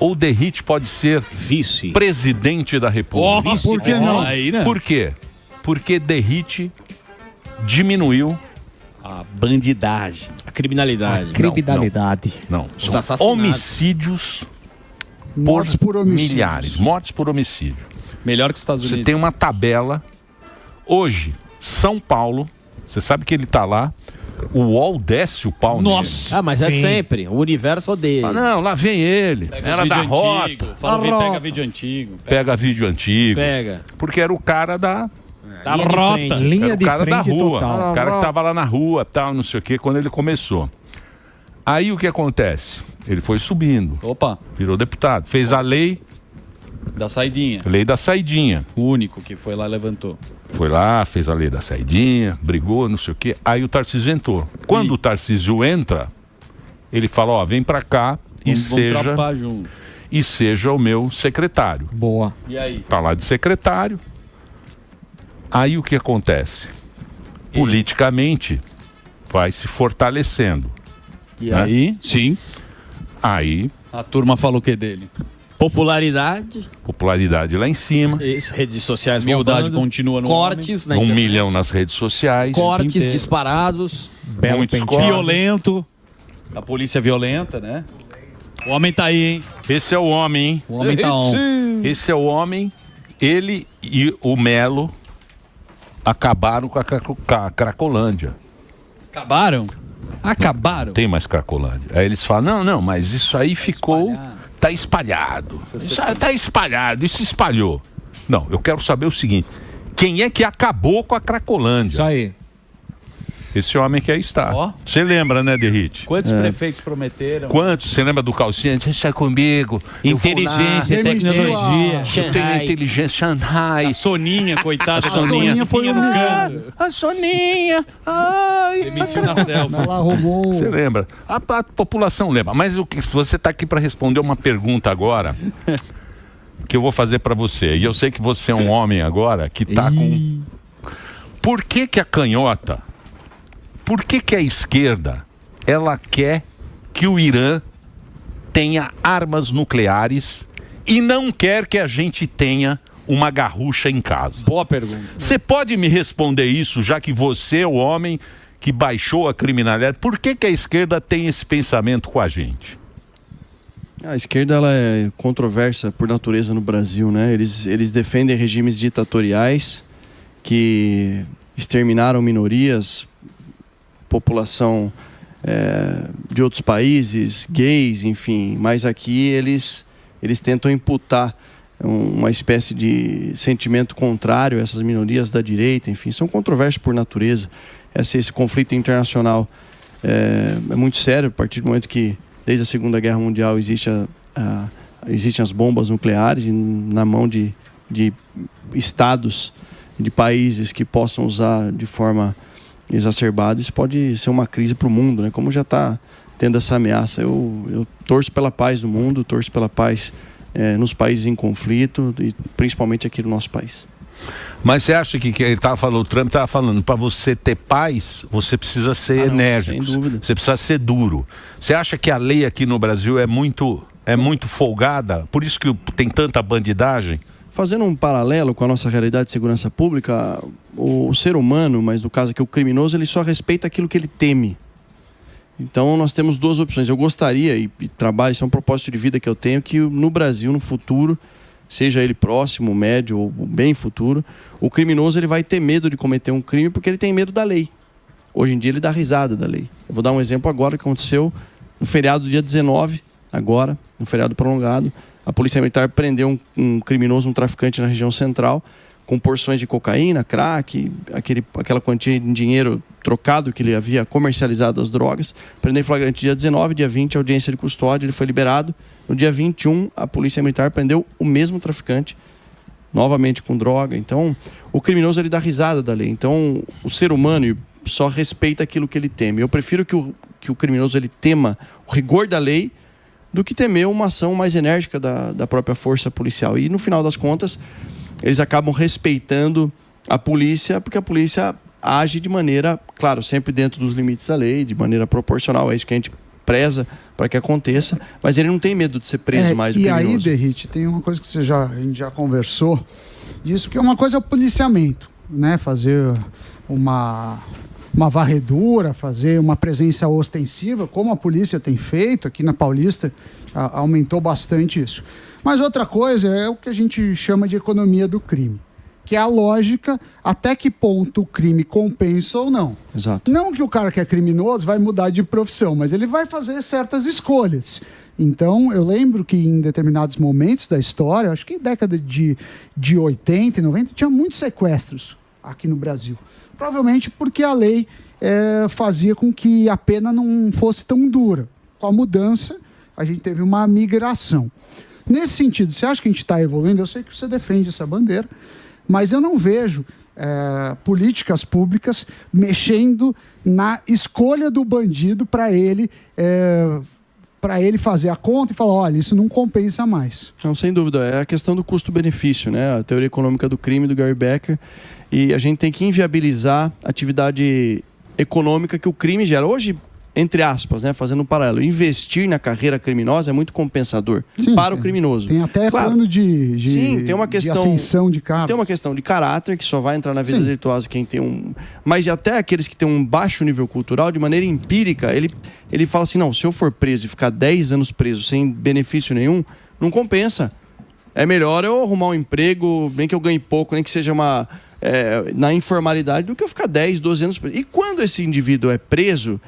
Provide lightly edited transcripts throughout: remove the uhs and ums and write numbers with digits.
ou Derrite pode ser vice-presidente da República? Por que não? Por quê? Porque Derrite diminuiu a bandidagem, a criminalidade. Não. Os São assassinatos. homicídios por milhares. Mortes por homicídio. Melhor que os Estados Unidos. Você tem uma tabela. Hoje, São Paulo, você sabe que ele está lá. O UOL desce o pau nele. Ah, mas é sempre. O universo odeia. Ah, não, lá vem ele. Era da rota. Pega vídeo antigo. Pega vídeo antigo. Pega. Porque era o cara da rota. Era o cara da rua. O cara que tava lá na rua, tal, não sei o quê, quando ele começou. Aí o que acontece? Ele foi subindo. Opa. Virou deputado. Fez a lei Da saidinha. Lei da saidinha. O único que foi lá e levantou. Foi lá, fez a lei da saidinha, brigou, não sei o quê. Aí o Tarcísio entrou. Quando o Tarcísio entra, ele fala, ó, vem pra cá e seja o meu secretário. Boa. E aí? Tá lá de secretário. Aí o que acontece? Politicamente, vai se fortalecendo. E aí? Sim. Aí... A turma falou o que dele? Popularidade lá em cima. Isso, redes sociais Humildade bombando. continua no Cortes na 1 internet. milhão nas redes sociais. Cortes disparados. Muitos cortes. Violento. A polícia violenta, né? O homem tá aí, hein? Esse é o homem, hein? O homem tá on. Esse é o homem. Ele e o Melo acabaram com a Cracolândia. Acabaram? Acabaram? Tem mais Cracolândia. Aí eles falam, não, mas isso aí ficou... Tá espalhado. Isso tá espalhado, isso espalhou. Não, eu quero saber o seguinte. Quem é que acabou com a Cracolândia? Isso aí. Esse homem que aí está. Você lembra, né, Derrite? Quantos prefeitos prometeram? Quantos? Você lembra do Calcinha? Deixa comigo. Inteligência, tecnologia. Eu tenho inteligência, Shanghai. A Soninha, coitada. A Soninha foi humilhada. A Soninha. Ai. Demitiu na selfie. Ela roubou. Você lembra? A população lembra. Mas você está aqui para responder uma pergunta agora que eu vou fazer para você. E eu sei que você é um homem agora que está com... Por que a canhota... Por que a esquerda, ela quer que o Irã tenha armas nucleares e não quer que a gente tenha uma garrucha em casa? Boa pergunta. Você pode me responder isso, já que você é o homem que baixou a criminalidade? Por que a esquerda tem esse pensamento com a gente? A esquerda ela é controversa por natureza no Brasil, né? Eles defendem regimes ditatoriais que exterminaram minorias, população de outros países, gays, enfim. Mas aqui eles tentam imputar uma espécie de sentimento contrário a essas minorias da direita, enfim. São controversos por natureza. Esse conflito internacional é muito sério a partir do momento que, desde a Segunda Guerra Mundial, existem as bombas nucleares na mão de estados, de países que possam usar de forma exacerbada. Isso pode ser uma crise para o mundo, né? Como já está tendo essa ameaça. Eu torço pela paz do mundo, torço pela paz nos países em conflito e principalmente aqui no nosso país. Mas você acha que ele estava falando, o Trump estava falando, para você ter paz, você precisa ser enérgico, sem dúvida. Você precisa ser duro. Você acha que a lei aqui no Brasil é muito folgada? Por isso que tem tanta bandidagem? Fazendo um paralelo com a nossa realidade de segurança pública, o ser humano, mas no caso aqui o criminoso, ele só respeita aquilo que ele teme. Então nós temos duas opções. Eu gostaria, e trabalho, isso é um propósito de vida que eu tenho, que no Brasil, no futuro, seja ele próximo, médio ou bem futuro, o criminoso ele vai ter medo de cometer um crime porque ele tem medo da lei. Hoje em dia ele dá risada da lei. Eu vou dar um exemplo agora que aconteceu no feriado do dia 19, agora, no feriado prolongado. A Polícia Militar prendeu um criminoso, um traficante na região central, com porções de cocaína, crack, aquela quantia de dinheiro trocado que ele havia comercializado as drogas. Prendeu em flagrante dia 19, dia 20, audiência de custódia, ele foi liberado. No dia 21, a Polícia Militar prendeu o mesmo traficante, novamente com droga. Então, o criminoso ele dá risada da lei. Então, o ser humano só respeita aquilo que ele teme. Eu prefiro que o criminoso ele tema o rigor da lei do que temer uma ação mais enérgica da própria força policial. E no final das contas, eles acabam respeitando a polícia, porque a polícia age de maneira, claro, sempre dentro dos limites da lei, de maneira proporcional. É isso que a gente preza para que aconteça, mas ele não tem medo de ser preso mais do E criminoso. aí, Derrite, tem uma coisa que a gente já conversou, isso que é uma coisa é o policiamento, né? Fazer uma varredura, fazer uma presença ostensiva, como a polícia tem feito aqui na Paulista, aumentou bastante isso. Mas outra coisa é o que a gente chama de economia do crime, que é a lógica até que ponto o crime compensa ou não. Exato. Não que o cara que é criminoso vai mudar de profissão, mas ele vai fazer certas escolhas. Então, eu lembro que em determinados momentos da história, acho que década de 80 e 90, tinha muitos sequestros aqui no Brasil. Provavelmente porque a lei fazia com que a pena não fosse tão dura. Com a mudança, a gente teve uma migração. Nesse sentido, você acha que a gente está evoluindo? Eu sei que você defende essa bandeira, mas eu não vejo políticas públicas mexendo na escolha do bandido para ele fazer a conta e falar, olha, isso não compensa mais. Não, sem dúvida. É a questão do custo-benefício, né? A teoria econômica do crime do Gary Becker. E a gente tem que inviabilizar a atividade econômica que o crime gera. Hoje, entre aspas, né, fazendo um paralelo, investir na carreira criminosa é muito compensador para o criminoso. Tem até plano sim, tem uma questão, de ascensão de cargo. Tem uma questão de caráter, que só vai entrar na vida delituosa quem tem um... Mas até aqueles que têm um baixo nível cultural, de maneira empírica, ele fala assim, não, se eu for preso e ficar 10 anos preso sem benefício nenhum, não compensa. É melhor eu arrumar um emprego, nem que eu ganhe pouco, nem que seja na informalidade, do que eu ficar 10, 12 anos preso. E quando esse indivíduo é preso...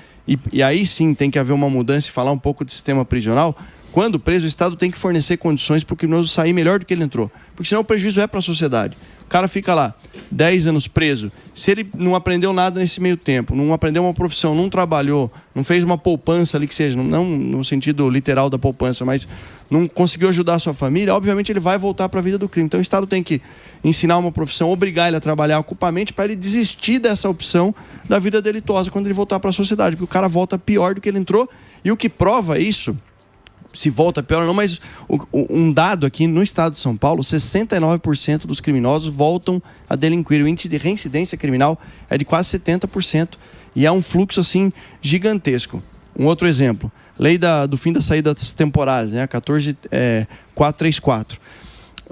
E aí sim tem que haver uma mudança e falar um pouco do sistema prisional. Quando preso, o Estado tem que fornecer condições para o criminoso sair melhor do que ele entrou. Porque senão o prejuízo é para a sociedade. O cara fica lá 10 anos preso. Se ele não aprendeu nada nesse meio tempo, não aprendeu uma profissão, não trabalhou, não fez uma poupança ali que seja, não no sentido literal da poupança, mas não conseguiu ajudar a sua família, obviamente ele vai voltar para a vida do crime. Então o Estado tem que ensinar uma profissão, obrigar ele a trabalhar ocupamente para ele desistir dessa opção da vida delituosa quando ele voltar para a sociedade. Porque o cara volta pior do que ele entrou. E o que prova isso... se volta pior ou não, mas um dado aqui no estado de São Paulo, 69% dos criminosos voltam a delinquir. O índice de reincidência criminal é de quase 70%. E é um fluxo, assim, gigantesco. Um outro exemplo, lei do fim das saídas temporárias, né? 14.434.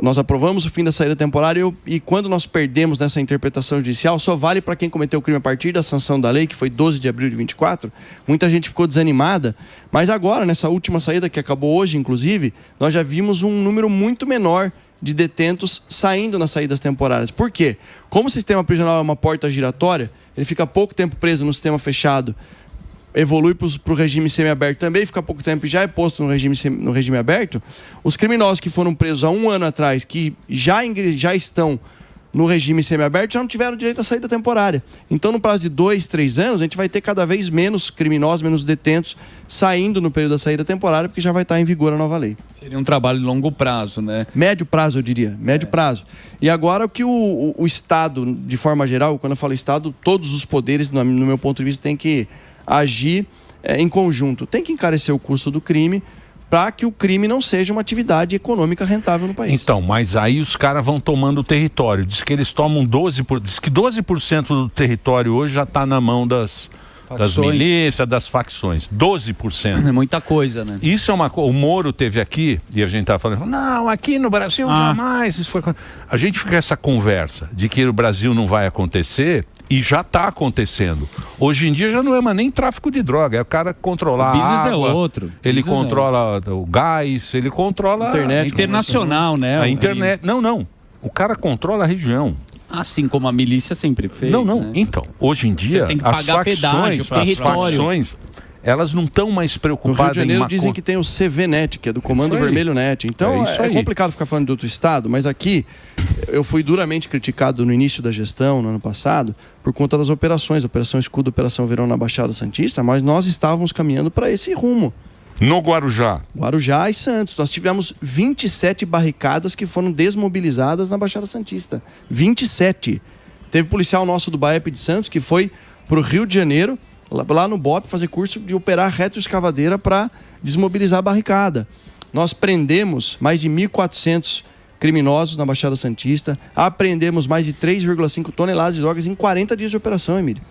Nós aprovamos o fim da saída temporária e quando nós perdemos nessa interpretação judicial, só vale para quem cometeu o crime a partir da sanção da lei, que foi 12 de abril de 24. Muita gente ficou desanimada, mas agora, nessa última saída, que acabou hoje, inclusive, nós já vimos um número muito menor de detentos saindo nas saídas temporárias. Por quê? Como o sistema prisional é uma porta giratória, ele fica pouco tempo preso no sistema fechado, evolui para o regime semiaberto também, fica pouco tempo e já é posto no regime aberto, os criminosos que foram presos há 1 ano atrás, que já estão no regime semiaberto, já não tiveram direito à saída temporária. Então, no prazo de 2, 3 anos, a gente vai ter cada vez menos criminosos, menos detentos saindo no período da saída temporária, porque já vai estar em vigor a nova lei. Seria um trabalho de longo prazo, né? Médio prazo, eu diria. Médio prazo. E agora o que o Estado, de forma geral, quando eu falo Estado, todos os poderes, no meu ponto de vista, tem que agir em conjunto. Tem que encarecer o custo do crime para que o crime não seja uma atividade econômica rentável no país. Então, mas aí os caras vão tomando o território. Diz que eles tomam 12%. Diz que 12% do território hoje já está na mão das milícias, das facções. 12%. É muita coisa, né? Isso é uma coisa. O Moro teve aqui, e a gente estava falando, não, aqui no Brasil jamais. Isso foi... A gente fica com essa conversa de que o Brasil não vai acontecer. E já está acontecendo. Hoje em dia já não é mais nem tráfico de droga. É o cara controlar o business a água, é outro. Ele controla o gás, ele controla... Internet. Internacional, né? A internet. Não. O cara controla a região. Assim como a milícia sempre fez. Não. Né? Então, hoje em dia, você tem que pagar pedágio para território. Facções, elas não estão mais preocupadas em... No Rio de Janeiro dizem que tem o CVNet, que é do Comando Vermelho Net. Então é complicado ficar falando de outro estado, mas aqui eu fui duramente criticado no início da gestão, no ano passado, por conta das operações, Operação Escudo, Operação Verão na Baixada Santista, mas nós estávamos caminhando para esse rumo. No Guarujá. Guarujá e Santos. Nós tivemos 27 barricadas que foram desmobilizadas na Baixada Santista. 27. Teve policial nosso do BAEP de Santos que foi para o Rio de Janeiro, lá no BOP, fazer curso de operar retroescavadeira para desmobilizar a barricada. Nós prendemos mais de 1.400 criminosos na Baixada Santista, apreendemos mais de 3,5 toneladas de drogas em 40 dias de operação, Emílio.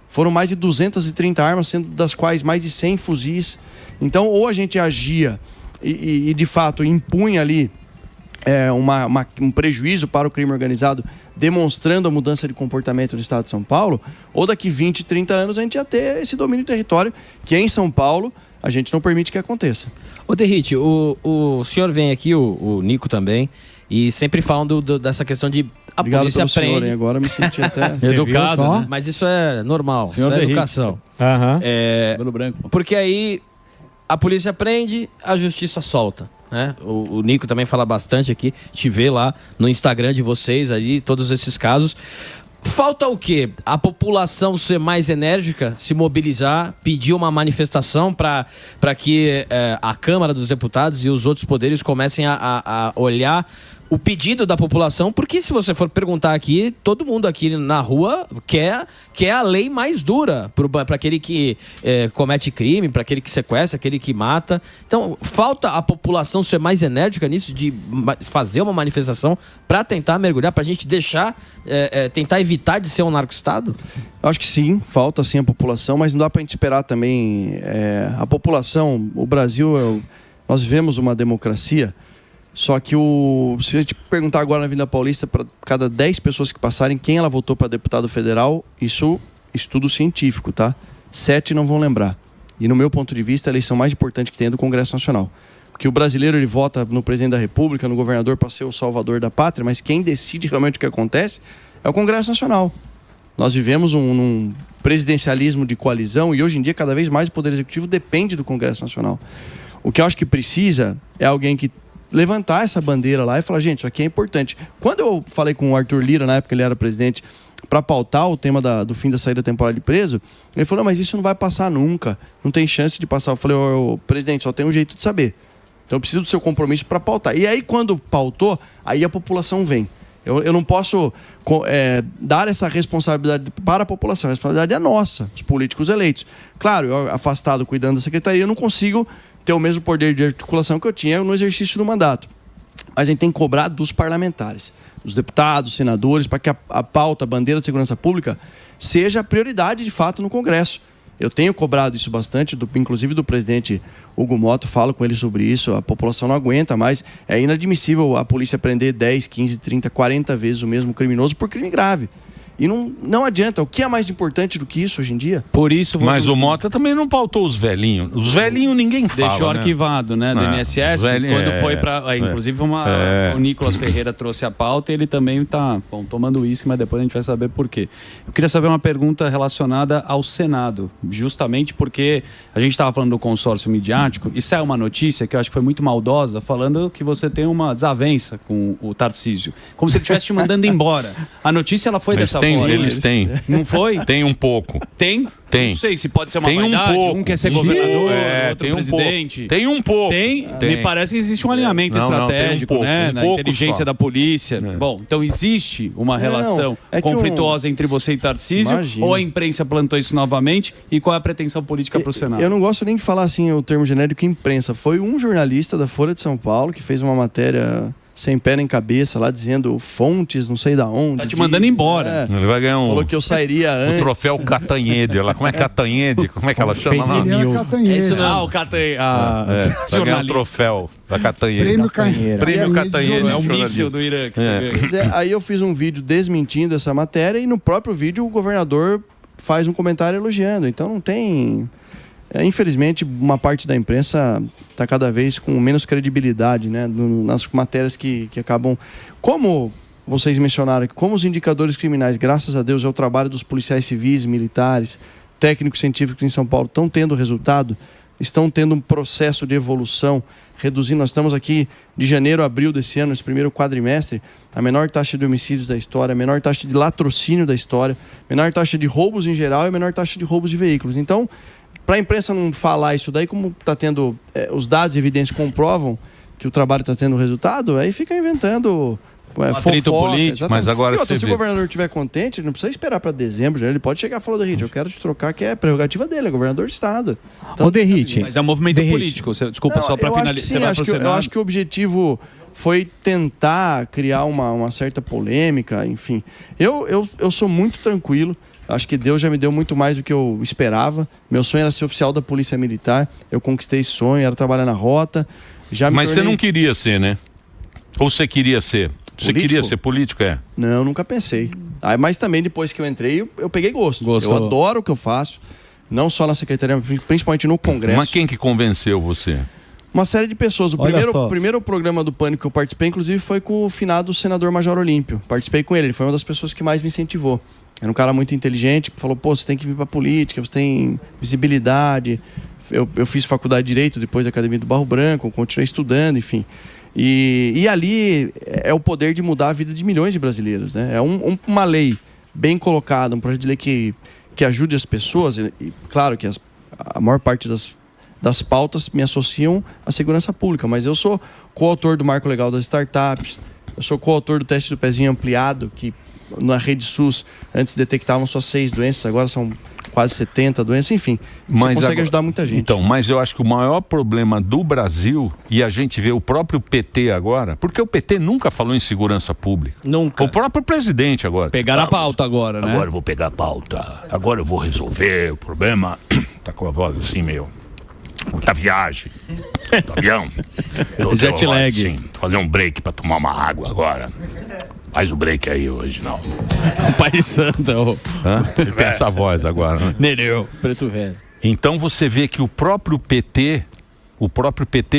Foram mais de 230 armas, sendo das quais mais de 100 fuzis. Então, ou a gente agia e de fato, impunha ali um prejuízo para o crime organizado, demonstrando a mudança de comportamento do Estado de São Paulo, ou daqui 20, 30 anos a gente ia ter esse domínio do território, que em São Paulo a gente não permite que aconteça. Ô Derrite, o senhor vem aqui, o Nico também, e sempre falam dessa questão de a Obrigado polícia pelo senhor, aprende. hein? Agora me senti até... Educado, só? né? Mas isso é normal, Senhor isso é Derrite. educação. Aham. Cabelo branco. Porque aí a polícia prende, a justiça solta. Né? O Nico também fala bastante aqui, te vê lá no Instagram de vocês ali, todos esses casos. Falta o quê? A população ser mais enérgica, se mobilizar, pedir uma manifestação para que a Câmara dos Deputados e os outros poderes comecem a olhar o pedido da população, porque se você for perguntar aqui, todo mundo aqui na rua quer a lei mais dura para aquele que comete crime, para aquele que sequestra, aquele que mata. Então, falta a população ser mais enérgica nisso, de fazer uma manifestação para tentar mergulhar, para a gente deixar, tentar evitar de ser um narco-estado? Acho que sim, falta sim a população, mas não dá para a gente esperar também a população. O Brasil, nós vivemos uma democracia. Só que se a gente perguntar agora na Avenida Paulista, para cada 10 pessoas que passarem, quem ela votou para deputado federal, isso estudo científico, tá? 7 não vão lembrar. E no meu ponto de vista, a eleição mais importante que tem é do Congresso Nacional. Porque o brasileiro, ele vota no presidente da República, no governador, para ser o salvador da pátria, mas quem decide realmente o que acontece é o Congresso Nacional. Nós vivemos num presidencialismo de coalizão e hoje em dia cada vez mais o Poder Executivo depende do Congresso Nacional. O que eu acho que precisa é alguém que levantar essa bandeira lá e falar, gente, isso aqui é importante. Quando eu falei com o Arthur Lira, na época ele era presidente, para pautar o tema do fim da saída temporária de preso, ele falou, mas isso não vai passar nunca, não tem chance de passar. Eu falei, presidente, só tem um jeito de saber. Então eu preciso do seu compromisso para pautar. E aí quando pautou, aí a população vem. Eu não posso dar essa responsabilidade para a população, a responsabilidade é nossa, os políticos eleitos. Claro, eu afastado cuidando da secretaria, eu não consigo ter o mesmo poder de articulação que eu tinha no exercício do mandato. Mas a gente tem que cobrar dos parlamentares, dos deputados, senadores, para que a pauta, a bandeira de segurança pública, seja prioridade de fato no Congresso. Eu tenho cobrado isso bastante, inclusive do presidente Hugo Motto, falo com ele sobre isso, a população não aguenta mais. É inadmissível a polícia prender 10, 15, 30, 40 vezes o mesmo criminoso por crime grave. E não adianta. O que é mais importante do que isso hoje em dia? Por isso... Mas o Mota também não pautou os velhinhos. Os velhinhos ninguém fala, deixou né? arquivado, né? Do INSS. Quando foi para... Inclusive, o Nicolas Ferreira trouxe a pauta e ele também está tomando uísque, mas depois a gente vai saber por quê. Eu queria saber uma pergunta relacionada ao Senado. Justamente porque a gente estava falando do consórcio midiático e saiu uma notícia que eu acho que foi muito maldosa, falando que você tem uma desavença com o Tarcísio. Como se ele estivesse te mandando embora. A notícia, ela foi dessa forma. Eles têm. Não foi? Tem um pouco. Tem? Tem. Não sei se pode ser uma Tem vaidade, pouco. um quer ser governador, outro tem presidente. Um tem um pouco. Tem? Me parece que existe um alinhamento estratégico, tem um pouco, né? Na inteligência só. da polícia. Bom, então existe uma relação conflituosa entre você e Tarcísio? Imagina. Ou a imprensa plantou isso novamente? E qual é a pretensão política para o Senado? Eu não gosto nem de falar assim o termo genérico imprensa. Foi um jornalista da Folha de São Paulo que fez uma matéria sem pé nem cabeça lá, dizendo fontes, não sei da onde. Tá te mandando embora. Ele vai ganhar Falou que eu sairia antes. o troféu Catanhede. Como é Catanhede? Como é que ela chama lá? Ele era Catanheira. Isso não, o Catanheira. Vai ganhar o troféu da Catanhede. Prêmio Prêmio Catanhede. É o míssil do Irã que você ganha. Pois é, aí eu fiz um vídeo desmentindo essa matéria e no próprio vídeo o governador faz um comentário elogiando. Então não tem... infelizmente, uma parte da imprensa está cada vez com menos credibilidade, né, nas matérias que acabam... Como vocês mencionaram aqui, como os indicadores criminais, graças a Deus, é o trabalho dos policiais civis, militares, técnicos científicos em São Paulo, estão tendo resultado, estão tendo um processo de evolução, reduzindo. Nós estamos aqui de janeiro a abril desse ano, esse primeiro quadrimestre, a menor taxa de homicídios da história, a menor taxa de latrocínio da história, a menor taxa de roubos em geral e a menor taxa de roubos de veículos. Então, para a imprensa não falar isso daí, como está tendo os dados e evidências comprovam que o trabalho está tendo resultado, aí fica inventando atrito político. Mas agora se o governador estiver contente, ele não precisa esperar para dezembro, né? Ele pode chegar e falar, Derrite, eu quero te trocar, que é prerrogativa dele, é governador do estado. Então, Ô, Derrite. Mas é um movimento político. Desculpa, só para finalizar. Eu acho que o objetivo foi tentar criar uma certa polêmica, enfim. Eu sou muito tranquilo. Acho que Deus já me deu muito mais do que eu esperava. Meu sonho era ser oficial da Polícia Militar. Eu conquistei esse sonho, era trabalhar na rota. Mas você não queria ser, né? Ou você queria ser? Você Político? queria ser político, é? Não, nunca pensei. Mas também depois que eu entrei, eu peguei gosto. Gostou. Eu adoro o que eu faço. Não só na secretaria, principalmente no Congresso. Mas quem que convenceu você? Uma série de pessoas. O primeiro programa do Pânico que eu participei, inclusive, foi com o finado senador Major Olímpio. Participei com ele. Ele foi uma das pessoas que mais me incentivou. Era um cara muito inteligente, falou, pô, você tem que vir pra política, você tem visibilidade. Eu fiz faculdade de Direito, depois da Academia do Barro Branco, continuei estudando, enfim. E ali é o poder de mudar a vida de milhões de brasileiros, né? É uma lei bem colocada, um projeto de lei que ajude as pessoas. E claro que a maior parte das pautas me associam à segurança pública, mas eu sou coautor do Marco Legal das Startups, eu sou coautor do teste do pezinho ampliado, que na rede SUS antes detectavam só 6 doenças, agora são quase 70 doenças, enfim. Você consegue ajudar muita gente. Então, mas eu acho que o maior problema do Brasil, e a gente vê o próprio PT agora, porque o PT nunca falou em segurança pública. Nunca. O próprio presidente agora. Pegaram a pauta agora, né? Agora eu vou pegar a pauta, agora eu vou resolver o problema. Tá com a voz assim meio... da viagem, do avião. Jet lag. Sim, fazer um break pra tomar uma água agora. Faz o break aí hoje, não. O Pai Santo. Ele tem essa voz agora, né? Nereu. Preto velho. Então você vê que o próprio PT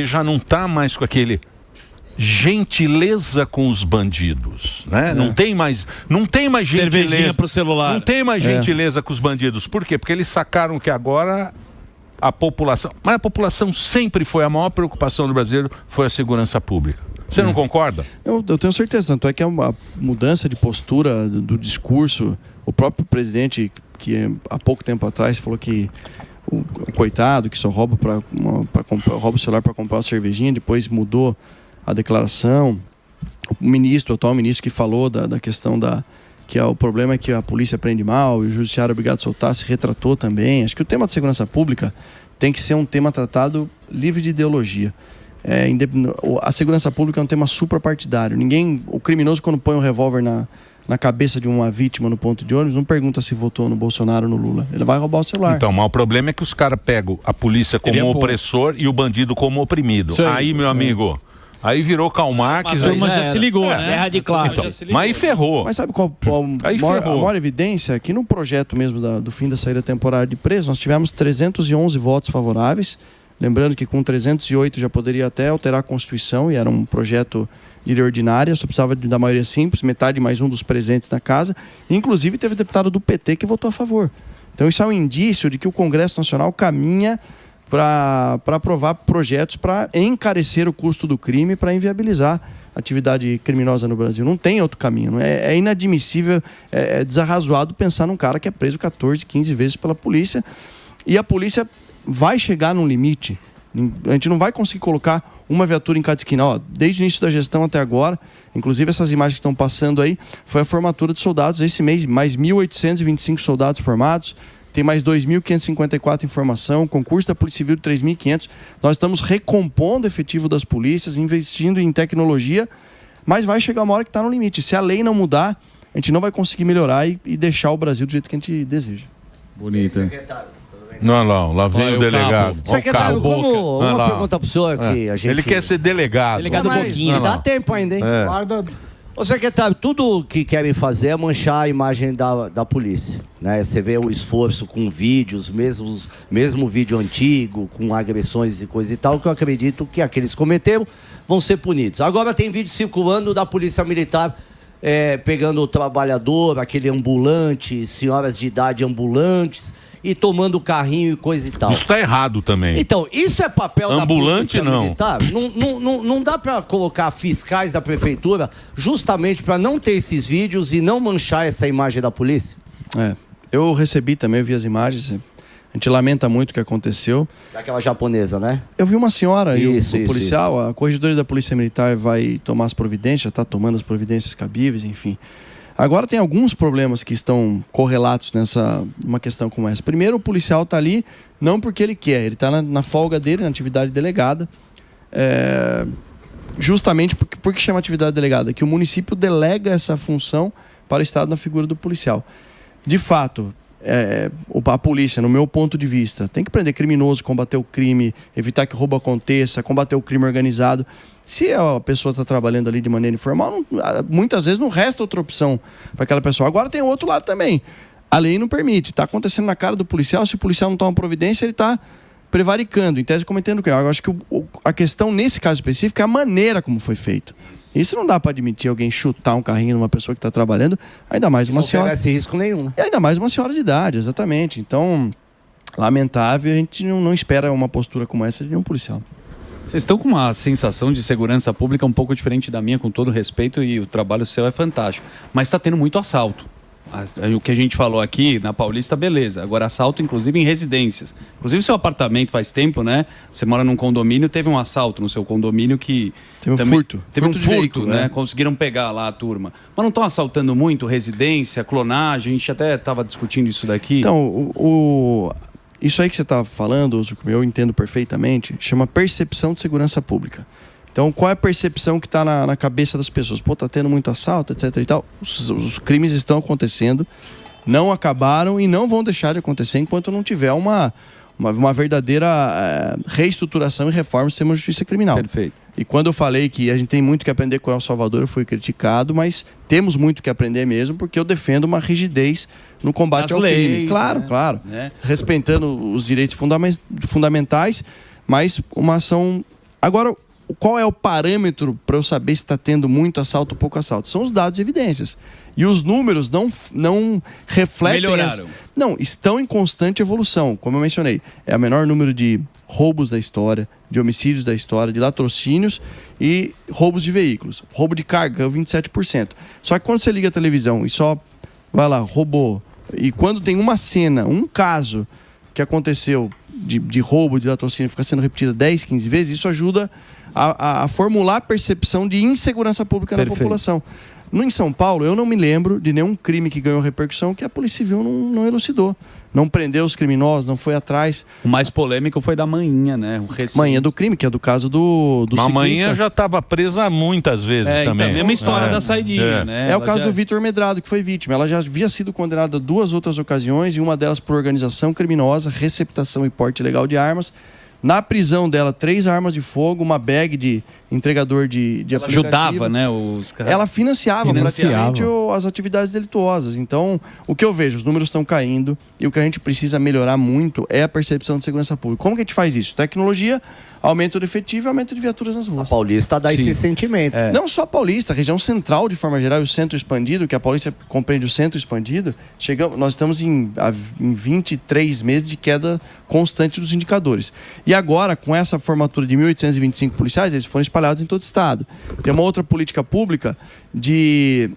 já não tá mais com aquele gentileza com os bandidos, né? Não tem mais Cervejinha gentileza pro celular. Não tem mais gentileza com os bandidos. Por quê? Porque eles sacaram que agora a população, mas a população sempre foi a maior preocupação do brasileiro, foi a segurança pública. Você não concorda? Eu tenho certeza, tanto é que a mudança de postura do discurso, o próprio presidente, que há pouco tempo atrás falou que o coitado que só rouba rouba o celular para comprar uma cervejinha, depois mudou a declaração. O atual ministro que falou da questão que o problema é que a polícia prende mal e o judiciário é obrigado a soltar, se retratou também. Acho que o tema de segurança pública tem que ser um tema tratado livre de ideologia. A segurança pública é um tema suprapartidário. O criminoso, quando põe um revólver na cabeça de uma vítima no ponto de ônibus, não pergunta se votou no Bolsonaro ou no Lula. Ele vai roubar o celular. Então, mas o problema é que os caras pegam a polícia como opressor e o bandido como oprimido. Aí, meu amigo... Aí virou Karl Marx. A turma já se ligou, né? Guerra de classe. Então, mas aí ferrou. Mas sabe qual a maior evidência? Que no projeto mesmo do fim da saída temporária de preso, nós tivemos 311 votos favoráveis. Lembrando que com 308 já poderia até alterar a Constituição, e era um projeto de lei ordinária, só precisava da maioria simples, metade mais um dos presentes na casa. Inclusive teve deputado do PT que votou a favor. Então isso é um indício de que o Congresso Nacional caminha para aprovar projetos para encarecer o custo do crime, para inviabilizar a atividade criminosa no Brasil. Não tem outro caminho. É inadmissível, é desarrazoado pensar num cara que é preso 14, 15 vezes pela polícia, e a polícia vai chegar num limite. A gente não vai conseguir colocar uma viatura em cada esquina. Desde o início da gestão até agora, inclusive essas imagens que estão passando aí, foi a formatura de soldados esse mês, mais 1.825 soldados formados. Tem mais 2.554 em formação, concurso da Polícia Civil de 3.500. Nós estamos recompondo o efetivo das polícias, investindo em tecnologia, mas vai chegar uma hora que está no limite. Se a lei não mudar, a gente não vai conseguir melhorar e deixar o Brasil do jeito que a gente deseja. Bonita. Não, lá vem o delegado. Secretário, como uma pergunta pro senhor que a gente... Ele quer ser delegado. Delegado Boquinha. Dá tempo ainda, hein? Guarda... Ô, secretário, tudo que querem fazer é manchar a imagem da polícia, né? Você vê o esforço com vídeos, mesmo vídeo antigo, com agressões e coisa e tal, que eu acredito que aqueles cometeram vão ser punidos. Agora tem vídeo circulando da Polícia Militar pegando o trabalhador, aquele ambulante, senhoras de idade ambulantes, e tomando carrinho e coisa e tal. Isso tá errado também. Então, isso é papel ambulante, da Polícia Militar? Não dá para colocar fiscais da prefeitura justamente para não ter esses vídeos e não manchar essa imagem da polícia? Eu recebi também, eu vi as imagens. A gente lamenta muito o que aconteceu. Daquela japonesa, né? Eu vi uma senhora e o policial, isso. A corregedora da Polícia Militar vai tomar as providências, já está tomando as providências cabíveis, enfim. Agora tem alguns problemas que estão correlatos numa questão como essa. Primeiro, o policial está ali não porque ele quer, ele está na folga dele, na atividade delegada. Justamente porque chama atividade delegada, que o município delega essa função para o Estado na figura do policial. de fato, a polícia, no meu ponto de vista, tem que prender criminoso, combater o crime, evitar que o roubo aconteça, combater o crime organizado. Se a pessoa está trabalhando ali de maneira informal, muitas vezes não resta outra opção para aquela pessoa. Agora tem o outro lado também. A lei não permite. Está acontecendo na cara do policial. Se o policial não toma providência, ele está prevaricando, em tese cometendo crime. Eu acho que a questão nesse caso específico é a maneira como foi feito. Isso não dá para admitir alguém chutar um carrinho numa pessoa que está trabalhando, ainda mais uma senhora. Não oferece risco nenhum. E ainda mais uma senhora de idade, exatamente. Então, lamentável, a gente não espera uma postura como essa de nenhum policial. Vocês estão com uma sensação de segurança pública um pouco diferente da minha, com todo respeito, e o trabalho seu é fantástico. Mas está tendo muito assalto. O que a gente falou aqui na Paulista, beleza. Agora, assalto, inclusive, em residências. Inclusive, seu apartamento faz tempo, né? Você mora num condomínio, teve um assalto no seu condomínio que... Teve um furto. Teve um furto, veículo, né? Conseguiram pegar lá a turma. Mas não estão assaltando muito residência, clonagem? A gente até estava discutindo isso daqui. Então, isso aí que você está falando, eu entendo perfeitamente, chama percepção de segurança pública. Então, qual é a percepção que está na cabeça das pessoas? Pô, tá tendo muito assalto, etc e tal. Os crimes estão acontecendo, não acabaram e não vão deixar de acontecer enquanto não tiver uma verdadeira reestruturação e reforma do sistema de justiça criminal. Perfeito. E quando eu falei que a gente tem muito que aprender com El Salvador, eu fui criticado, mas temos muito que aprender mesmo, porque eu defendo uma rigidez no combate ao crime. Claro, claro. Né? Respeitando os direitos fundamentais, mas uma ação... Agora, qual é o parâmetro para eu saber se está tendo muito assalto ou pouco assalto? São os dados e evidências. E os números não refletem... Melhoraram. Não, estão em constante evolução. Como eu mencionei, é o menor número de roubos da história, de homicídios da história, de latrocínios e roubos de veículos. Roubo de carga é 27%. Só que quando você liga a televisão e só vai lá, roubou, e quando tem uma cena, um caso que aconteceu de roubo, de latrocínio, fica sendo repetida 10, 15 vezes, isso ajuda a formular a percepção de insegurança pública na população. Em São Paulo, eu não me lembro de nenhum crime que ganhou repercussão que a Polícia Civil não elucidou. Não prendeu os criminosos, não foi atrás. O mais polêmico foi da Manhinha, né? Manhinha do crime, que é do caso do ciclista. A Manhinha já estava presa muitas vezes também. Então, mesma história da saidinha, né? É o caso do Vitor Medrado, que foi vítima. Ela já havia sido condenada 2 outras ocasiões, e uma delas por organização criminosa, receptação e porte ilegal de armas. Na prisão dela, 3 armas de fogo, uma bag de entregador de ela aplicativo. ajudava, né? Ela financiava praticamente as atividades delituosas. Então, o que eu vejo, os números estão caindo, e o que a gente precisa melhorar muito é a percepção de segurança pública. Como que a gente faz isso? Tecnologia, aumento do efetivo e aumento de viaturas nas ruas. A Paulista dá esse sentimento. Não só a Paulista, a região central de forma geral, e o centro expandido, que a Paulista compreende o centro expandido, nós estamos em 23 meses de queda constante dos indicadores. E agora, com essa formatura de 1.825 policiais, eles foram espalhados em todo o estado. Tem uma outra política pública de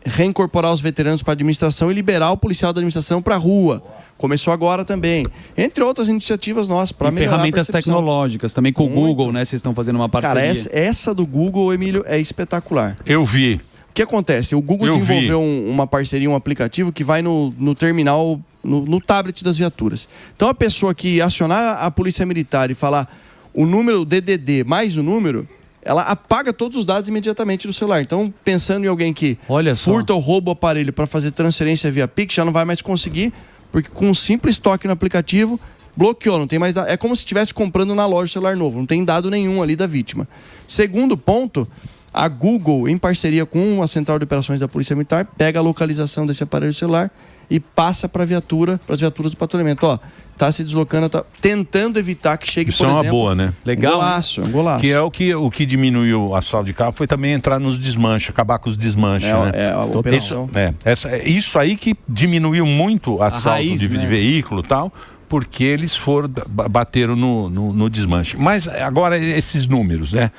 reincorporar os veteranos para a administração e liberar o policial da administração para a rua. Começou agora também. Entre outras iniciativas nossas para melhorar ferramentas a percepção. Tecnológicas, também com o Google, né? Vocês estão fazendo uma parceria. Cara, essa do Google, Emílio, é espetacular. Eu vi. O que acontece? O Google desenvolveu uma parceria, um aplicativo que vai no terminal, no tablet das viaturas. Então, a pessoa que acionar a polícia militar e falar o número, o DDD mais o número, ela apaga todos os dados imediatamente do celular. Então, pensando em alguém que furta ou rouba o aparelho para fazer transferência via Pix, já não vai mais conseguir, porque com um simples toque no aplicativo, bloqueou, não tem mais dado. É como se estivesse comprando na loja celular novo, não tem dado nenhum ali da vítima. Segundo ponto, a Google, em parceria com a Central de Operações da Polícia Militar, pega a localização desse aparelho celular e passa para as viaturas do patrulhamento. Ó, tá se deslocando, tá tentando evitar que chegue, Isso por é exemplo... uma boa, né? Legal. Um golaço. Que é o que diminuiu o assalto de carro, foi também entrar nos desmanches, acabar com os desmanches, né? A operação. Isso aí que diminuiu muito o assalto raiz, de veículo e tal, porque eles bateram no desmanche. Mas agora esses números, né?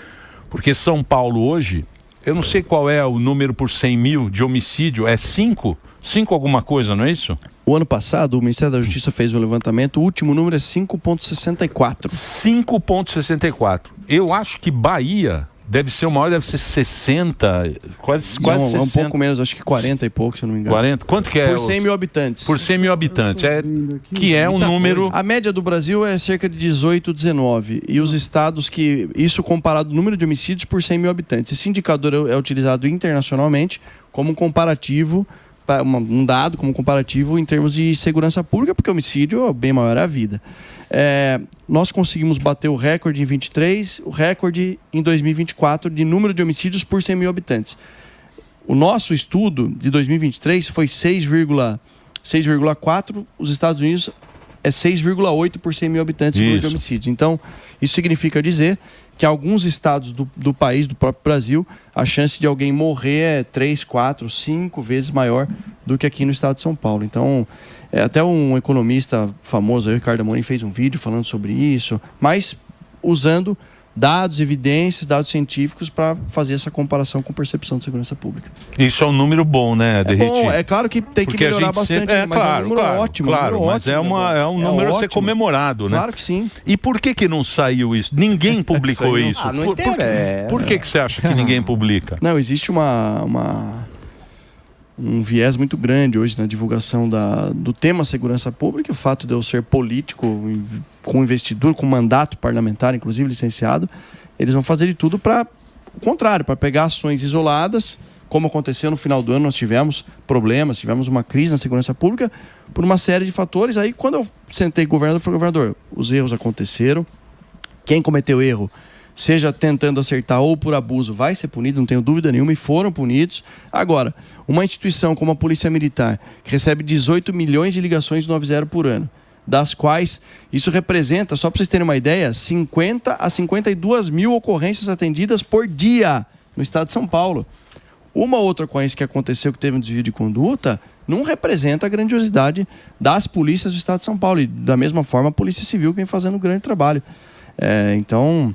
Porque São Paulo hoje, eu não sei qual é o número por 100 mil de homicídio, é 5? 5 alguma coisa, não é isso? O ano passado, o Ministério da Justiça fez um levantamento, o último número é 5,64. 5,64. Eu acho que Bahia deve ser o maior, deve ser 60, quase 60. É um pouco menos, acho que 40 e pouco, se eu não me engano. 40? Quanto que é? Por 100 mil habitantes. Por 100 mil habitantes, que é um número... A média do Brasil é cerca de 18, 19. E os estados que... Isso comparado ao número de homicídios por 100 mil habitantes. Esse indicador é utilizado internacionalmente como um comparativo um dado como comparativo em termos de segurança pública, porque homicídio é bem maior a vida. Nós conseguimos bater o recorde em 23, o recorde em 2024 de número de homicídios por 100 mil habitantes. O nosso estudo de 2023 foi 6,4, os Estados Unidos é 6,8 por 100 mil habitantes de número de homicídios. Então, isso significa dizer que alguns estados do país, do próprio Brasil, a chance de alguém morrer é 3, 4, 5 vezes maior do que aqui no estado de São Paulo. Então, até um economista famoso, o Ricardo Amorim, fez um vídeo falando sobre isso, mas usando dados, evidências, dados científicos para fazer essa comparação com percepção de segurança pública. Isso é um número bom, né, Derriti? Bom, é claro que tem que melhorar bastante, mas é um número ótimo. Claro, mas é um número a ser comemorado, né? Claro que sim. E por que não saiu isso? Ninguém publicou isso. Por que você acha que ninguém publica? Não, existe um viés muito grande hoje na divulgação do tema segurança pública. O fato de eu ser político, com investidor, com mandato parlamentar, inclusive licenciado, eles vão fazer de tudo para o contrário, para pegar ações isoladas, como aconteceu no final do ano. Nós tivemos problemas, tivemos uma crise na segurança pública por uma série de fatores. Aí, quando eu sentei com o governador, eu falei: governador, os erros aconteceram, quem cometeu erro, seja tentando acertar ou por abuso, vai ser punido, não tenho dúvida nenhuma, e foram punidos. Agora, uma instituição como a Polícia Militar, que recebe 18 milhões de ligações 90 por ano, das quais isso representa, só para vocês terem uma ideia, 50 a 52 mil ocorrências atendidas por dia no estado de São Paulo. Uma outra ocorrência que aconteceu, que teve um desvio de conduta, não representa a grandiosidade das polícias do estado de São Paulo. E da mesma forma, a Polícia Civil que vem fazendo um grande trabalho. Então,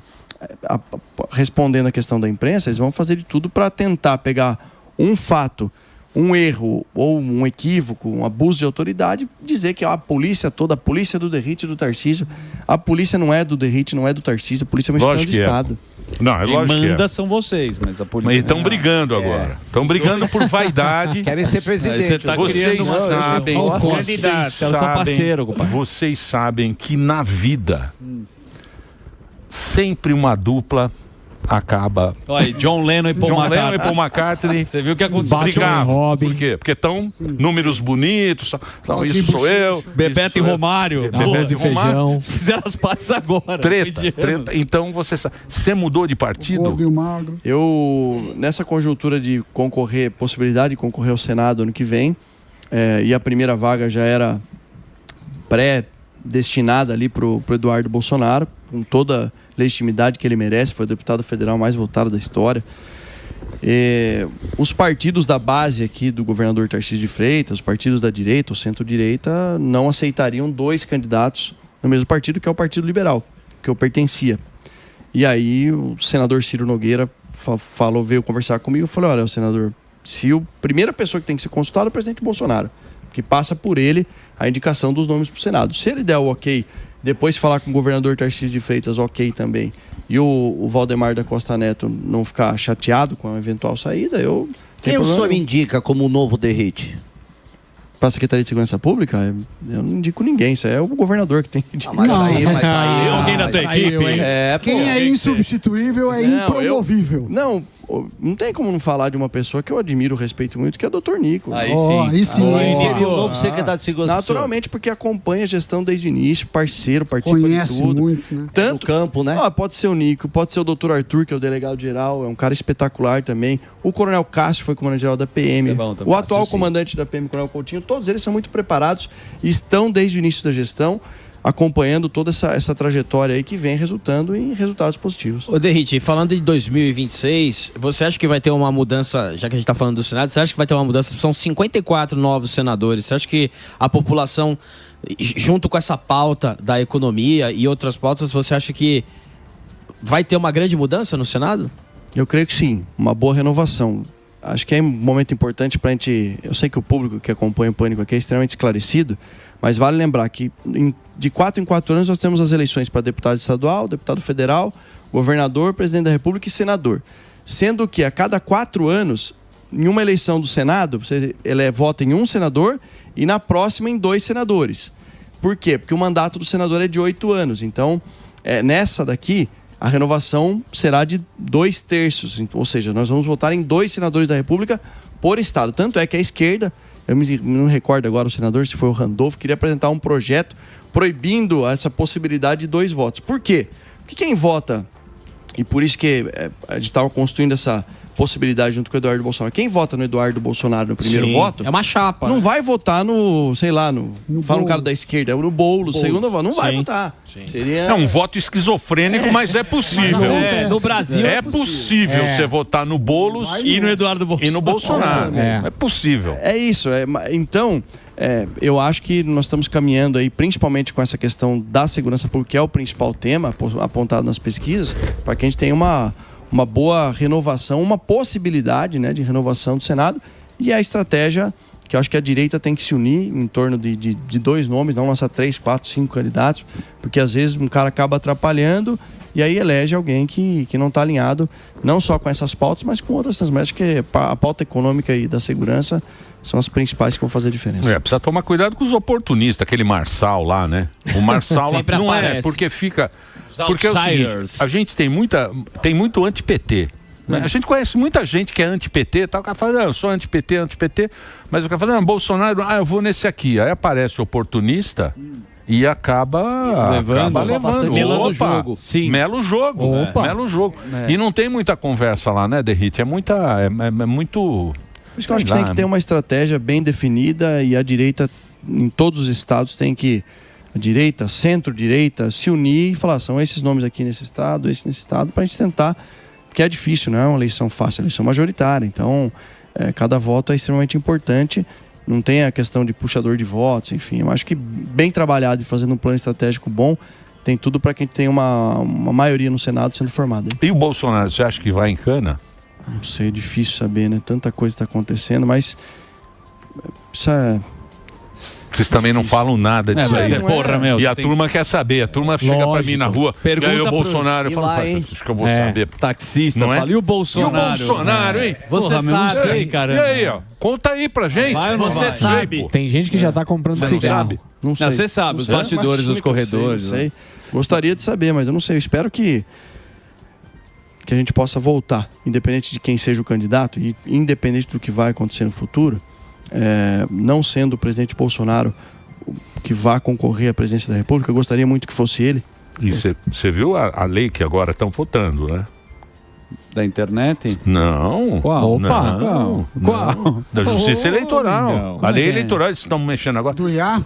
respondendo à questão da imprensa, eles vão fazer de tudo para tentar pegar um fato, um erro ou um equívoco, um abuso de autoridade, dizer que a polícia toda, a polícia do Derriti e do Tarcísio, a polícia não é do Derriti, não é do Tarcísio, a polícia é uma instituição de Estado. Não, é lógico. Quem manda são vocês, mas a polícia. Mas estão brigando agora. Estão brigando por vaidade. Querem ser presidente. Você tá Vocês sabem, vocês sabem que na vida sempre uma dupla acaba. Olha, John Lennon e Paul McCartney. Você viu o que aconteceu? Brigavam. Por quê? Porque estão números bonitos. Então, isso sou eu. Bebeto e Romário. Arroz e feijão. Fizeram as pazes agora. Treta. Então, você mudou de partido? Gordo e o magro. Eu, nessa conjuntura de possibilidade de concorrer ao Senado ano que vem, e a primeira vaga já era pré-destinada ali pro Eduardo Bolsonaro, com toda a legitimidade que ele merece, foi o deputado federal mais votado da história. Os partidos da base aqui do governador Tarcísio de Freitas, os partidos da direita, o centro-direita, não aceitariam 2 candidatos no mesmo partido, que é o Partido Liberal, que eu pertencia. E aí o senador Ciro Nogueira veio conversar comigo e falou: olha, senador, se a primeira pessoa que tem que ser consultada é o presidente Bolsonaro, que passa por ele a indicação dos nomes para o Senado. Se ele der o ok, depois falar com o governador Tarcísio de Freitas, ok também, e o Valdemar da Costa Neto não ficar chateado com a eventual saída, eu... Quem o senhor indica como o novo Derriti? Para a Secretaria de Segurança Pública, eu não indico ninguém, isso é o governador que tem que indicar. Mas aí, alguém da tua equipe? Quem é insubstituível é impromovível. Não tem como não falar de uma pessoa que eu admiro, respeito muito, que é o Dr. Nico. Aí sim. Seria o novo secretário de Segurança. Naturalmente, porque acompanha a gestão desde o início, parceiro, participa Conhece de tudo. muito, né? Tanto no campo, né? Pode ser o Nico, pode ser o Dr. Arthur, que é o delegado-geral, é um cara espetacular também. O Coronel Cássio foi comandante-geral da PM. O atual comandante da PM, Coronel Coutinho, todos eles são muito preparados, estão desde o início da gestão, acompanhando toda essa trajetória aí que vem resultando em resultados positivos. Ô Derriti, falando de 2026, você acha que vai ter uma mudança, já que a gente está falando do Senado, você acha que vai ter uma mudança? São 54 novos senadores. Você acha que a população, junto com essa pauta da economia e outras pautas, você acha que vai ter uma grande mudança no Senado? Eu creio que sim, uma boa renovação. Acho que é um momento importante para a gente... Eu sei que o público que acompanha o Pânico aqui é extremamente esclarecido, mas vale lembrar que de 4 em 4 anos nós temos as eleições para deputado estadual, deputado federal, governador, presidente da República e senador. Sendo que a cada 4 anos, em uma eleição do Senado, você vota em um senador e na próxima em 2 senadores. Por quê? Porque o mandato do senador é de 8 anos. Então, nessa daqui, a renovação será de 2/3. Ou seja, nós vamos votar em 2 senadores da República por estado. Tanto é que a esquerda, eu não recordo agora o senador, se foi o Randolph, queria apresentar um projeto proibindo essa possibilidade de 2 votos. Por quê? Porque quem vota, e por isso que a gente estava construindo essa possibilidade junto com o Eduardo Bolsonaro. Quem vota no Eduardo Bolsonaro no primeiro voto... É uma chapa. Não vai votar no, sei lá, fala um cara da esquerda, no Boulos, segundo voto. Não vai votar. Seria... É um voto esquizofrênico, mas é possível. No Brasil é possível você votar no Boulos e no Eduardo Bolsonaro. E no Bolsonaro. É possível. É isso. Então, eu acho que nós estamos caminhando aí, principalmente com essa questão da segurança pública, que é o principal tema apontado nas pesquisas, para que a gente tenha uma boa renovação, uma possibilidade, né, de renovação do Senado, e a estratégia que eu acho que a direita tem que se unir em torno de 2 nomes, não lançar 3, 4, 5 candidatos, porque às vezes um cara acaba atrapalhando e aí elege alguém que não está alinhado, não só com essas pautas, mas com outras. Mas acho que a pauta econômica e da segurança são as principais que vão fazer a diferença. Precisa tomar cuidado com os oportunistas, aquele Marçal lá, né? O Marçal não aparece. porque fica... Porque é o seguinte, a gente tem muito anti-PT. Né? A gente conhece muita gente que é anti-PT, tá? O cara fala, eu sou anti-PT, mas o cara fala, Bolsonaro, eu vou nesse aqui. Aí aparece o oportunista e acaba levando. Melando o jogo. Sim. Mela o jogo. Mela o jogo. E não tem muita conversa lá, né, Derrite? É muito... Por isso que eu acho que tem que ter uma estratégia bem definida e a direita, em todos os estados, tem que... A direita, centro-direita, se unir e falar, são esses nomes aqui nesse estado, esse nesse estado, para a gente tentar, porque é difícil, não é uma eleição fácil, é uma eleição majoritária, então cada voto é extremamente importante, não tem a questão de puxador de votos, enfim, eu acho que bem trabalhado e fazendo um plano estratégico bom, tem tudo para que a gente tenha uma maioria no Senado sendo formada. E o Bolsonaro, você acha que vai em cana? Não sei, é difícil saber, né? Tanta coisa está acontecendo, mas isso é... Vocês também não falam nada disso aí. Porra, meu, e a turma quer saber. A turma chega pra mim na rua, pergunta e aí o Bolsonaro, eu falo, acho que eu vou saber. Taxista, não fala, e o Bolsonaro? E o Bolsonaro, hein? Você sabe. Não sei, caramba. E aí, ó, conta aí pra gente. Você sabe. Tem gente que já tá comprando cigarro. Não sei. Você sabe, os bastidores, os corredores. Não sei. Gostaria de saber, mas eu não sei. Eu espero que a gente possa voltar, independente de quem seja o candidato e independente do que vai acontecer no futuro, não sendo o presidente Bolsonaro que vá concorrer à presidência da República, eu gostaria muito que fosse ele. E você viu a lei que agora estão votando, né? Da internet? Não. Qual? Não. Qual? Da Justiça Eleitoral. A lei eleitoral, eles estão mexendo agora. Do IA?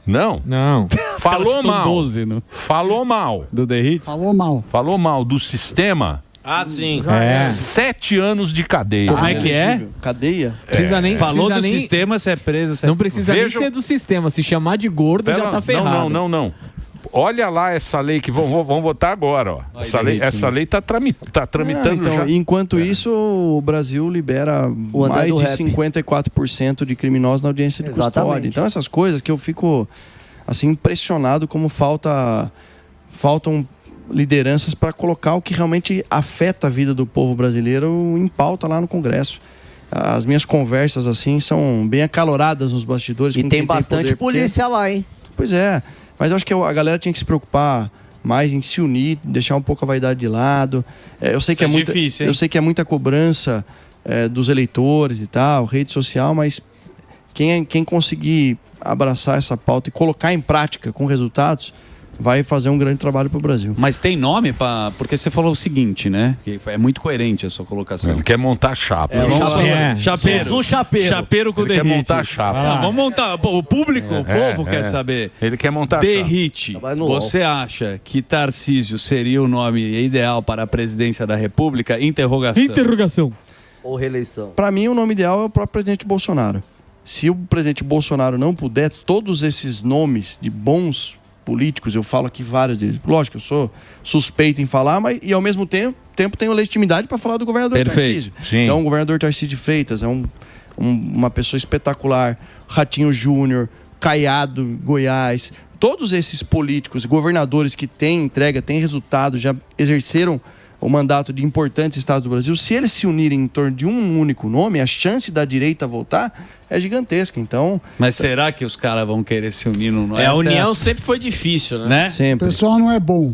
Não. Falou mal. 12, não? Falou mal. Do Derrite? Falou mal do sistema. Ah, sim. 7 anos de cadeia. Como é que é? Cadeia? Precisa nem, Falou precisa do nem, sistema, você é preso. Não precisa nem ser do sistema. Se chamar de gordo, já tá ferrado. Não. Olha lá essa lei que vão votar agora. Ó. Essa lei tá tramitando já. Enquanto isso, o Brasil libera mais de 54% de criminosos na audiência de custódia. Então essas coisas que eu fico assim impressionado como faltam lideranças para colocar o que realmente afeta a vida do povo brasileiro em pauta lá no Congresso. As minhas conversas assim são bem acaloradas nos bastidores. E tem bastante polícia lá, hein? Pois é, mas eu acho que a galera tinha que se preocupar mais em se unir, deixar um pouco a vaidade de lado. Eu sei que é muita, difícil, eu sei que é muita cobrança dos eleitores e tal, rede social, mas quem conseguir abraçar essa pauta e colocar em prática com resultados vai fazer um grande trabalho para o Brasil. Mas tem nome para... Porque você falou o seguinte, né? Que é muito coerente a sua colocação. Ele quer montar chapa. Chapeiro com Derrite. Ele quer montar chapa. Vamos montar. O público, o povo quer saber. Ele quer montar Derrite, você acha que Tarcísio seria o nome ideal para a presidência da República? Interrogação. Ou reeleição? Para mim, o nome ideal é o próprio presidente Bolsonaro. Se o presidente Bolsonaro não puder, todos esses nomes de bons políticos, eu falo aqui vários deles. Lógico, eu sou suspeito em falar, mas e ao mesmo tempo tenho legitimidade para falar do governador Tarcísio. Sim. Então, o governador Tarcísio de Freitas é uma pessoa espetacular. Ratinho Júnior, Caiado, Goiás. Todos esses políticos, governadores que têm entrega, têm resultado, já exerceram o mandato de importantes estados do Brasil, se eles se unirem em torno de um único nome, a chance da direita voltar é gigantesca. Então, mas será que os caras vão querer se unir no a união sempre foi difícil, né? Sempre. O pessoal não é bom.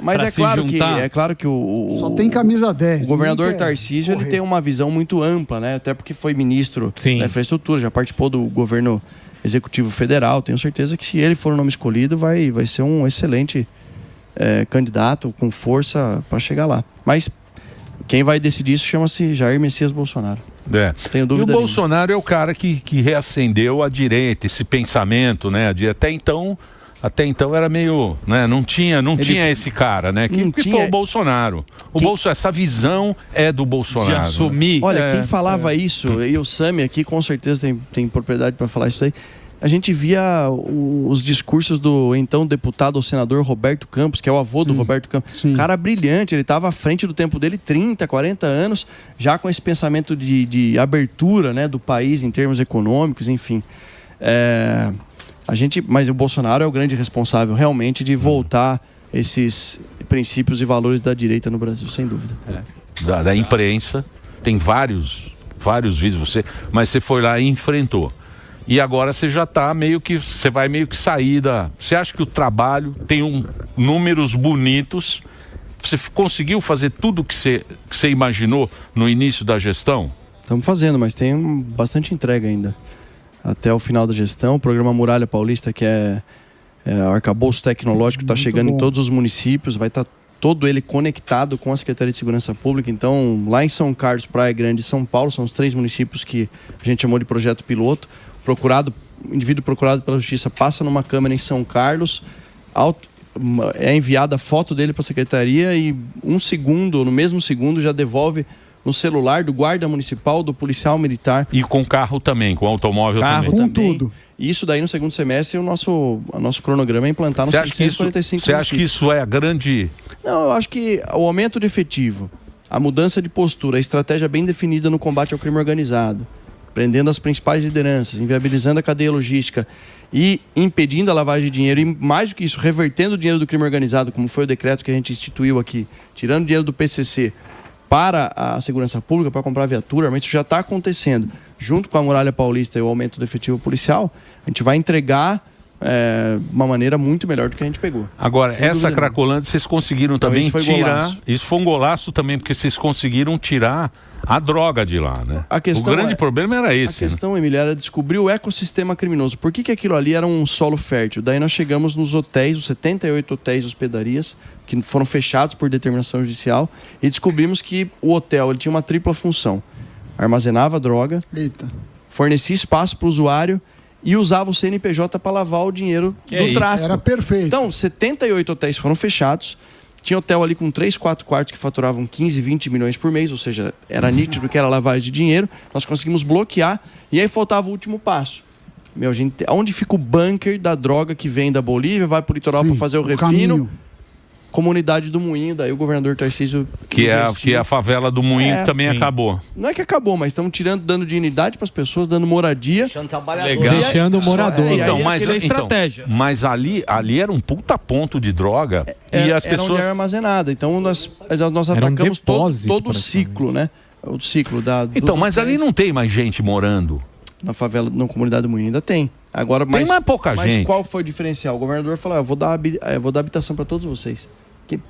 Mas é claro que o só tem camisa 10. O governador Tarcísio ele tem uma visão muito ampla, né? Até porque foi ministro da infraestrutura, já participou do governo executivo federal. Tenho certeza que se ele for o nome escolhido, vai ser um excelente candidato com força para chegar lá. Mas quem vai decidir isso chama-se Jair Messias Bolsonaro. Tenho dúvida e o Bolsonaro é o cara que reacendeu a direita, esse pensamento, né? Até então era meio, né? Não tinha esse cara, né? Que foi o Bolsonaro. Essa visão é do Bolsonaro. De assumir. Né? Olha, quem falava isso, e o Sami aqui com certeza tem propriedade para falar isso aí. A gente via os discursos do então deputado ou senador Roberto Campos, que é o avô do Roberto Campos. Cara brilhante, ele estava à frente do tempo dele, 30, 40 anos, já com esse pensamento de abertura, né, do país em termos econômicos, enfim. Mas o Bolsonaro é o grande responsável realmente de voltar esses princípios e valores da direita no Brasil, sem dúvida. Da imprensa, tem vários vídeos, mas você foi lá e enfrentou. E agora você já está você vai meio que sair da... Você acha que o trabalho tem números bonitos? Você conseguiu fazer tudo que você imaginou no início da gestão? Estamos fazendo, mas tem bastante entrega ainda. Até o final da gestão, o programa Muralha Paulista, que é o arcabouço tecnológico, está chegando em todos os municípios, vai estar todo ele conectado com a Secretaria de Segurança Pública. Então, lá em São Carlos, Praia Grande e São Paulo, são os 3 municípios que a gente chamou de projeto piloto. Indivíduo procurado pela Justiça passa numa câmera em São Carlos, é enviada a foto dele para a Secretaria e no mesmo segundo, já devolve no celular do guarda municipal, do policial militar. E com carro também, com automóvel também. Com tudo. E isso daí no segundo semestre, o nosso cronograma é implantar nos 645 Você acha que isso é a grande... Não, eu acho que o aumento de efetivo, a mudança de postura, a estratégia bem definida no combate ao crime organizado, prendendo as principais lideranças, inviabilizando a cadeia logística e impedindo a lavagem de dinheiro e, mais do que isso, revertendo o dinheiro do crime organizado, como foi o decreto que a gente instituiu aqui, tirando dinheiro do PCC para a segurança pública, para comprar viatura, mas isso já está acontecendo. Junto com a Muralha Paulista e o aumento do efetivo policial, a gente vai entregar uma maneira muito melhor do que a gente pegou. Agora, essa Cracolândia, vocês conseguiram também tirar... Isso foi um golaço também, porque vocês conseguiram tirar a droga de lá, né? O grande problema era esse. A questão, Emília, era descobrir o ecossistema criminoso. Por que aquilo ali era um solo fértil? Daí nós chegamos nos hotéis, os 78 hotéis e hospedarias, que foram fechados por determinação judicial, e descobrimos que o hotel ele tinha uma tripla função. Armazenava droga, fornecia espaço para o usuário e usava o CNPJ para lavar o dinheiro do tráfico. Era perfeito. Então, 78 hotéis foram fechados. Tinha hotel ali com 3, 4 quartos que faturavam 15, 20 milhões por mês, ou seja, era nítido que era lavagem de dinheiro. Nós conseguimos bloquear e aí faltava o último passo. Onde fica o bunker da droga que vem da Bolívia, vai para o litoral para fazer o refino? Caminho. Comunidade do Moinho, daí o governador Tarcísio... Que é a favela do Moinho, que também acabou. Não é que acabou, mas estamos dando dignidade para as pessoas, dando moradia. Deixando o morador. Mas a estratégia. Mas ali era um puta ponto de droga e as pessoas... Era onde era armazenada. Então nós atacamos todo o ciclo, né? O ciclo da... Então, mas ali não tem mais gente morando. Na favela, na comunidade do Moinho ainda tem. Agora, tem mais pouca gente. Mas qual foi o diferencial? O governador falou, eu vou dar habitação para todos vocês.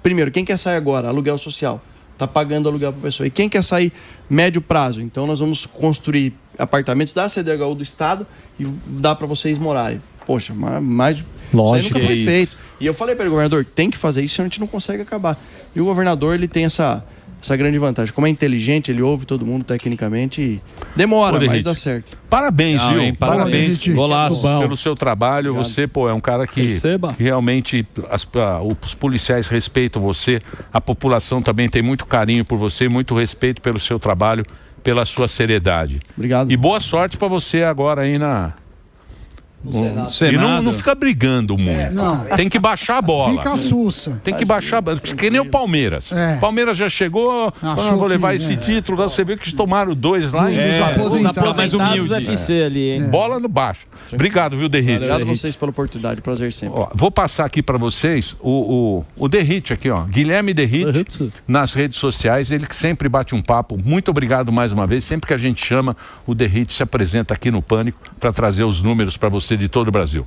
Primeiro, quem quer sair agora? Aluguel social. Está pagando aluguel para a pessoa. E quem quer sair médio prazo? Então nós vamos construir apartamentos da CDHU do Estado e dar para vocês morarem. Poxa, mas lógico, isso aí nunca foi feito. E eu falei para o governador, tem que fazer isso, senão a gente não consegue acabar. E o governador, ele tem essa grande vantagem. Como é inteligente, ele ouve todo mundo tecnicamente e demora, mas dá certo. Parabéns, viu? Parabéns. Golaço. Pelo seu trabalho. Obrigado. Você, é um cara que realmente os policiais respeitam você, a população também tem muito carinho por você, muito respeito pelo seu trabalho, pela sua seriedade. Obrigado. E boa sorte para você agora aí E não fica brigando muito. Não. Tem que baixar a bola. Fica sussa. Tem que baixar, que nem o Palmeiras. Palmeiras já chegou, vou levar esse título. Você viu que tomaram 2 lá. Os aposentados FC ali, hein? Bola no baixo. Obrigado, viu, Derrite? Obrigado a vocês pela oportunidade, prazer sempre. Ó, vou passar aqui para vocês o Derrite aqui, ó. Guilherme Derrite, nas redes sociais, ele que sempre bate um papo. Muito obrigado mais uma vez. Sempre que a gente chama, o Derrite se apresenta aqui no Pânico para trazer os números para você de todo o Brasil.